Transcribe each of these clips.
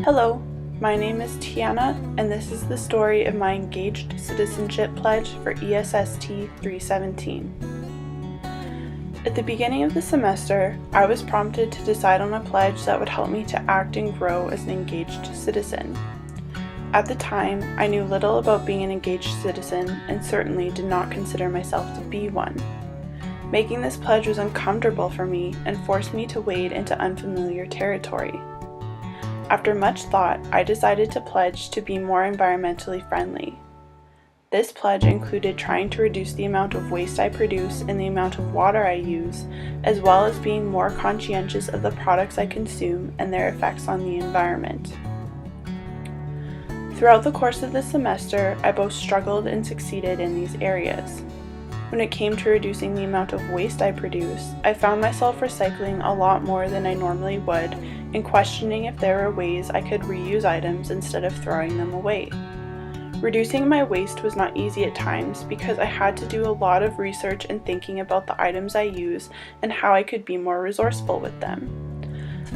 Hello, my name is Tiana, and this is the story of my Engaged Citizenship Pledge for ESST 317. At the beginning of the semester, I was prompted to decide on a pledge that would help me to act and grow as an engaged citizen. At the time, I knew little about being an engaged citizen and certainly did not consider myself to be one. Making this pledge was uncomfortable for me and forced me to wade into unfamiliar territory. After much thought, I decided to pledge to be more environmentally friendly. This pledge included trying to reduce the amount of waste I produce and the amount of water I use, as well as being more conscientious of the products I consume and their effects on the environment. Throughout the course of the semester, I both struggled and succeeded in these areas. When it came to reducing the amount of waste I produce, I found myself recycling a lot more than I normally would and questioning if there were ways I could reuse items instead of throwing them away. Reducing my waste was not easy at times because I had to do a lot of research and thinking about the items I use and how I could be more resourceful with them.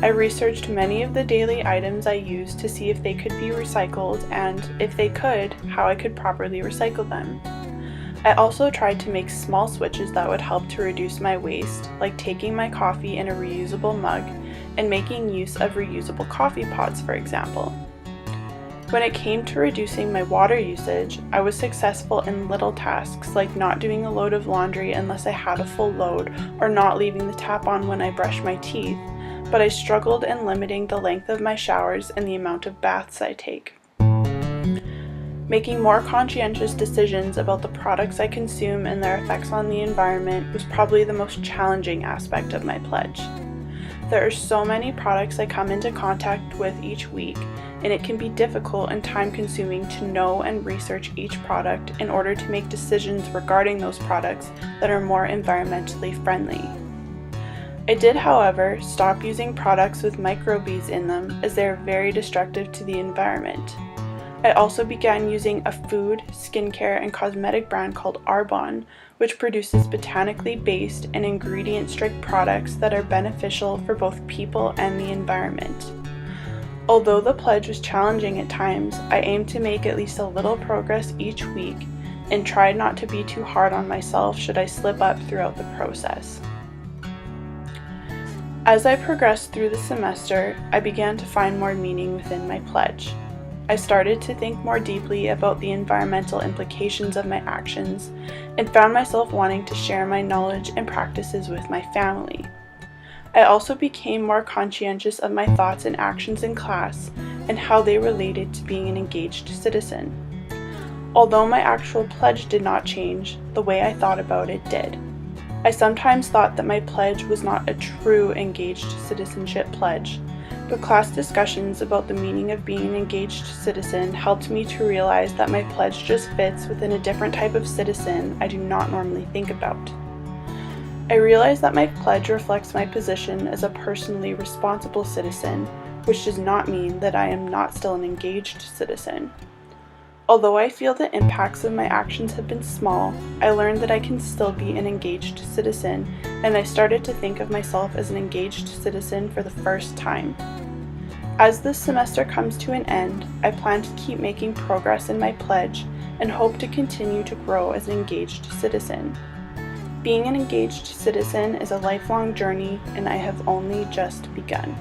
I researched many of the daily items I use to see if they could be recycled and, if they could, how I could properly recycle them. I also tried to make small switches that would help to reduce my waste, like taking my coffee in a reusable mug and making use of reusable coffee pots, for example. When it came to reducing my water usage, I was successful in little tasks like not doing a load of laundry unless I had a full load or not leaving the tap on when I brush my teeth, but I struggled in limiting the length of my showers and the amount of baths I take. Making more conscientious decisions about the products I consume and their effects on the environment was probably the most challenging aspect of my pledge. There are so many products I come into contact with each week, and it can be difficult and time-consuming to know and research each product in order to make decisions regarding those products that are more environmentally friendly. I did, however, stop using products with microbeads in them as they are very destructive to the environment. I also began using a food, skincare, and cosmetic brand called Arbonne, which produces botanically based and ingredient-strict products that are beneficial for both people and the environment. Although the pledge was challenging at times, I aimed to make at least a little progress each week and tried not to be too hard on myself should I slip up throughout the process. As I progressed through the semester, I began to find more meaning within my pledge. I started to think more deeply about the environmental implications of my actions and found myself wanting to share my knowledge and practices with my family. I also became more conscientious of my thoughts and actions in class and how they related to being an engaged citizen. Although my actual pledge did not change, the way I thought about it did. I sometimes thought that my pledge was not a true engaged citizenship pledge, but class discussions about the meaning of being an engaged citizen helped me to realize that my pledge just fits within a different type of citizen I do not normally think about. I realized that my pledge reflects my position as a personally responsible citizen, which does not mean that I am not still an engaged citizen. Although I feel the impacts of my actions have been small, I learned that I can still be an engaged citizen, and I started to think of myself as an engaged citizen for the first time. As this semester comes to an end, I plan to keep making progress in my pledge and hope to continue to grow as an engaged citizen. Being an engaged citizen is a lifelong journey, and I have only just begun.